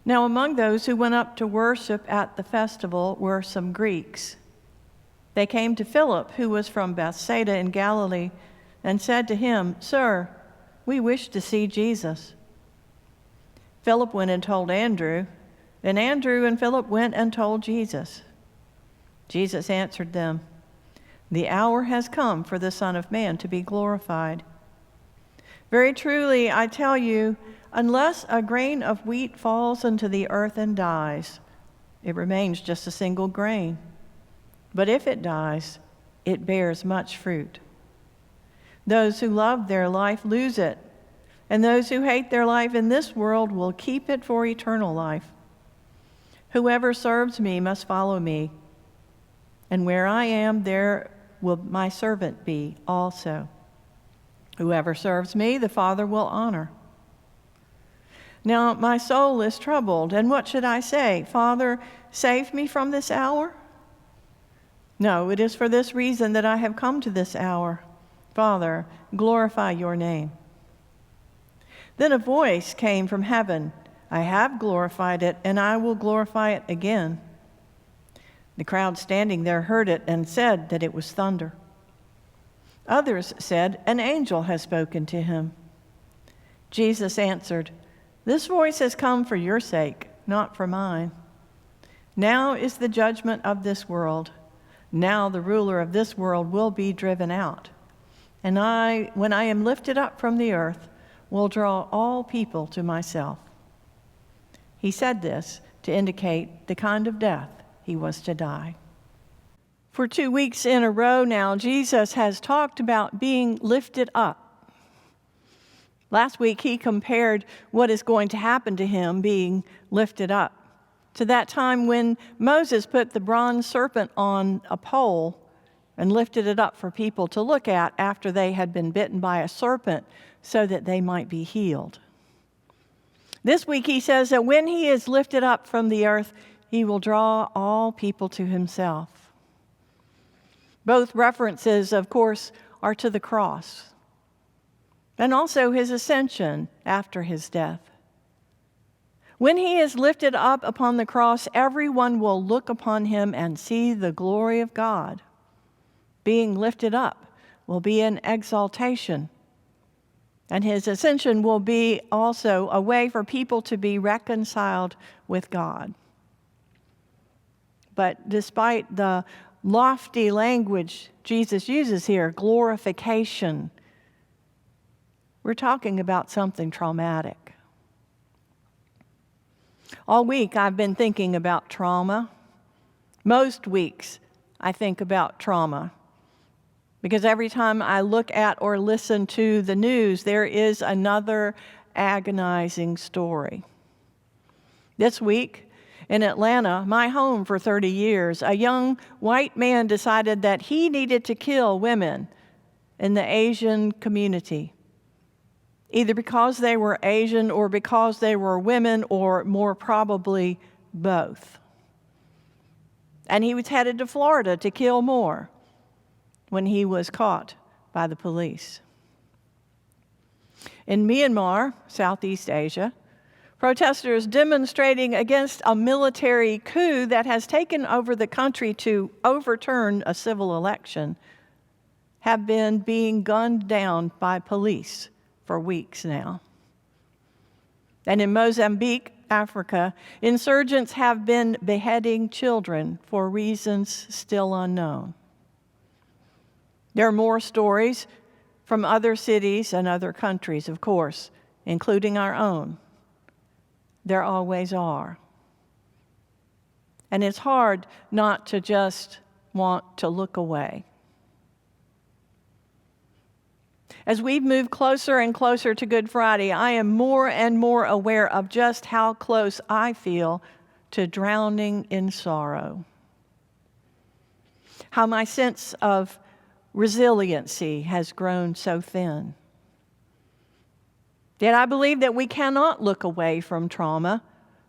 Now among those who went up to worship at the festival were some Greeks. They came to Philip, who was from Bethsaida in Galilee, and said to him, "Sir, we wish to see Jesus." Philip went and told Andrew. Then Andrew and Philip went and told Jesus. Jesus answered them, "The hour has come for the Son of Man to be glorified. Very truly, I tell you, unless a grain of wheat falls into the earth and dies, it remains just a single grain. But if it dies, it bears much fruit. Those who love their life lose it, and those who hate their life in this world will keep it for eternal life. Whoever serves me must follow me, and where I am, there will my servant be also. Whoever serves me, the Father will honor. Now my soul is troubled, and what should I say? Father, save me from this hour? No, it is for this reason that I have come to this hour. Father, glorify your name." Then a voice came from heaven, "I have glorified it, and I will glorify it again." The crowd standing there heard it and said that it was thunder. Others said, "An angel has spoken to him." Jesus answered, "This voice has come for your sake, not for mine. Now is the judgment of this world. Now the ruler of this world will be driven out. And I, when I am lifted up from the earth, will draw all people to myself." He said this to indicate the kind of death he was to die. For 2 weeks in a row now, Jesus has talked about being lifted up. Last week, he compared what is going to happen to him being lifted up to that time when Moses put the bronze serpent on a pole and lifted it up for people to look at after they had been bitten by a serpent so that they might be healed. This week, he says that when he is lifted up from the earth, he will draw all people to himself. Both references, of course, are to the cross and also his ascension after his death. When he is lifted up upon the cross, everyone will look upon him and see the glory of God. Being lifted up will be an exaltation, and his ascension will be also a way for people to be reconciled with God. But despite the lofty language Jesus uses here, glorification, we're talking about something traumatic. All week I've been thinking about trauma. Most weeks I think about trauma because every time I look at or listen to the news, there is another agonizing story. This week, in Atlanta, my home for 30 years, a young white man decided that he needed to kill women in the Asian community, either because they were Asian or because they were women, or more probably both. And he was headed to Florida to kill more when he was caught by the police. In Myanmar, Southeast Asia, protesters demonstrating against a military coup that has taken over the country to overturn a civil election have been being gunned down by police for weeks now. And in Mozambique, Africa, insurgents have been beheading children for reasons still unknown. There are more stories from other cities and other countries, of course, including our own. There always are. And it's hard not to just want to look away. As we've moved closer and closer to Good Friday, I am more and more aware of just how close I feel to drowning in sorrow. How my sense of resiliency has grown so thin. Yet I believe that we cannot look away from trauma,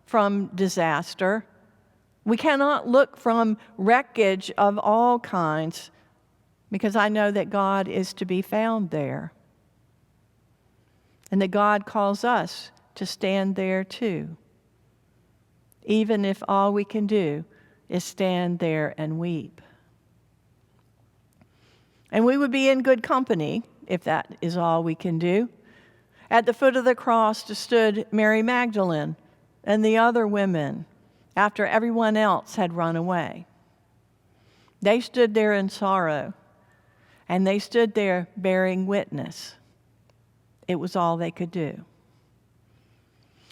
from disaster. We cannot look from wreckage of all kinds, because I know that God is to be found there. And that God calls us to stand there too. even if all we can do is stand there and weep. And we would be in good company if that is all we can do. At the foot of the cross stood Mary Magdalene and the other women after everyone else had run away. They stood there in sorrow, and they stood there bearing witness. It was all they could do.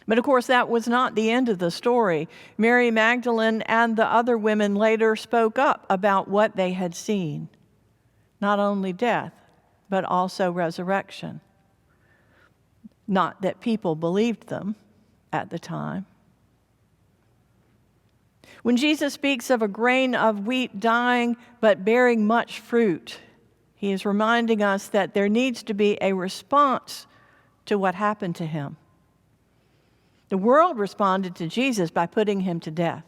But of course, that was not the end of the story. Mary Magdalene and the other women later spoke up about what they had seen. Not only death, but also resurrection. Not that people believed them at the time. When Jesus speaks of a grain of wheat dying but bearing much fruit, he is reminding us that there needs to be a response to what happened to him. The world responded to Jesus by putting him to death.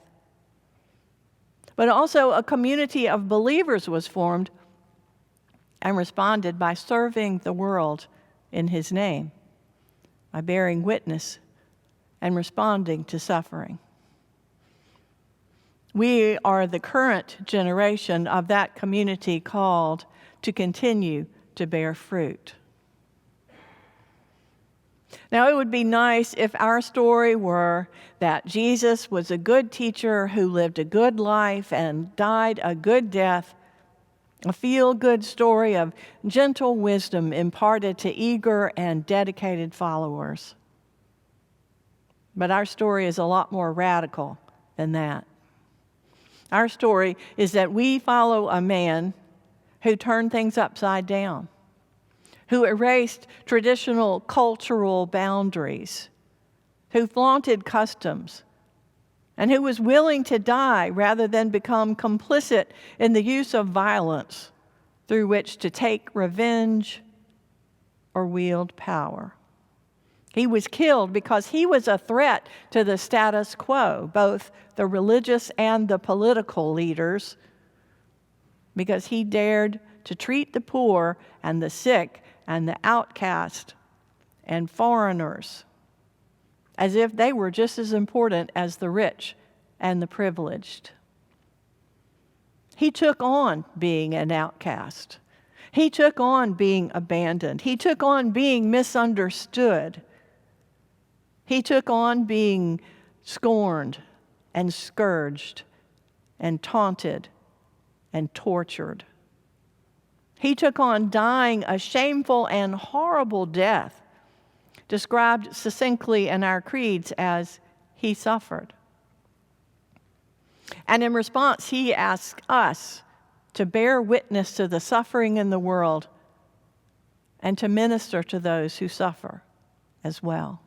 But also a community of believers was formed and responded by serving the world in his name, by bearing witness and responding to suffering. We are the current generation of that community called to continue to bear fruit. Now, it would be nice if our story were that Jesus was a good teacher who lived a good life and died a good death, a feel-good story of gentle wisdom imparted to eager and dedicated followers. But our story is a lot more radical than that. Our story is that we follow a man who turned things upside down, who erased traditional cultural boundaries, who flaunted customs, and who was willing to die rather than become complicit in the use of violence through which to take revenge or wield power. He was killed because he was a threat to the status quo, both the religious and the political leaders, because he dared to treat the poor and the sick and the outcast and foreigners as if they were just as important as the rich and the privileged. He took on being an outcast. He took on being abandoned. He took on being misunderstood. He took on being scorned and scourged and taunted and tortured. He took on dying a shameful and horrible death, described succinctly in our creeds as he suffered. And in response, he asked us to bear witness to the suffering in the world and to minister to those who suffer as well.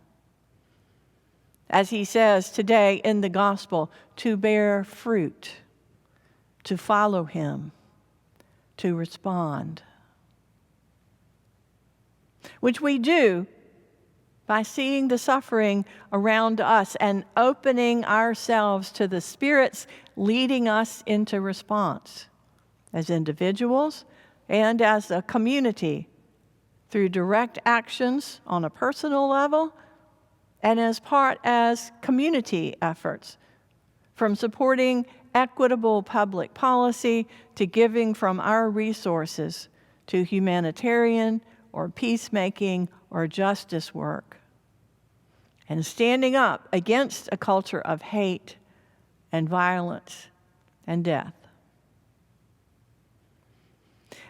As he says today in the gospel, to bear fruit, to follow him, to respond. Which we do by seeing the suffering around us and opening ourselves to the Spirit's leading us into response as individuals and as a community through direct actions on a personal level and as community efforts, from supporting equitable public policy to giving from our resources to humanitarian or peacemaking or justice work, and standing up against a culture of hate and violence and death.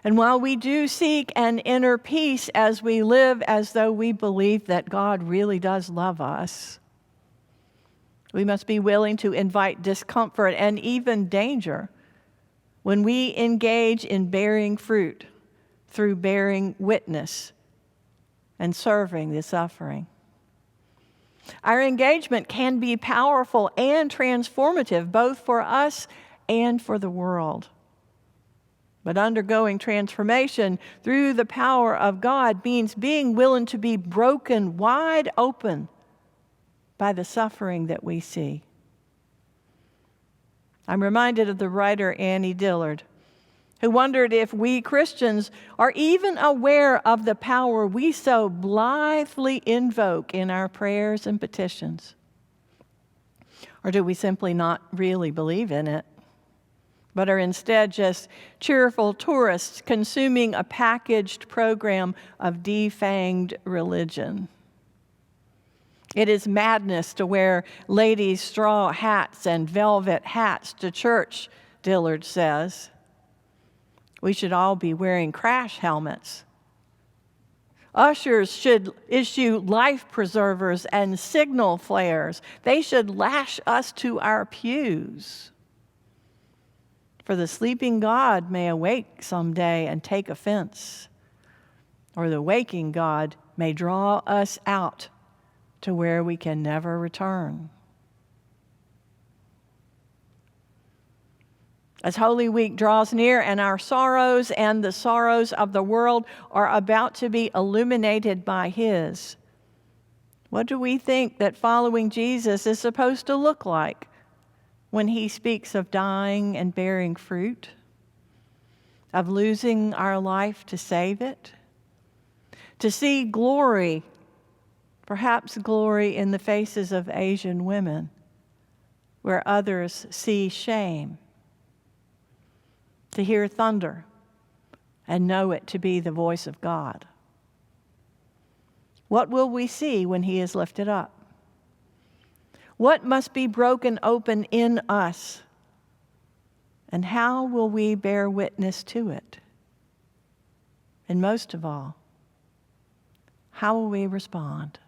And while we do seek an inner peace as we live as though we believe that God really does love us, we must be willing to invite discomfort and even danger when we engage in bearing fruit through bearing witness and serving the suffering. Our engagement can be powerful and transformative, both for us and for the world. But undergoing transformation through the power of God means being willing to be broken wide open by the suffering that we see. I'm reminded of the writer Annie Dillard, who wondered if we Christians are even aware of the power we so blithely invoke in our prayers and petitions. Or do we simply not really believe in it, but are instead just cheerful tourists consuming a packaged program of defanged religion? It is madness to wear ladies' straw hats and velvet hats to church, Dillard says. We should all be wearing crash helmets. Ushers should issue life preservers and signal flares. They should lash us to our pews. For the sleeping God may awake someday and take offense, or the waking God may draw us out to where we can never return. As Holy Week draws near and our sorrows and the sorrows of the world are about to be illuminated by His, what do we think that following Jesus is supposed to look like when He speaks of dying and bearing fruit, of losing our life to save it, to see glory, perhaps glory in the faces of Asian women, where others see shame, to hear thunder and know it to be the voice of God? What will we see when He is lifted up? What must be broken open in us? And how will we bear witness to it? And most of all, how will we respond?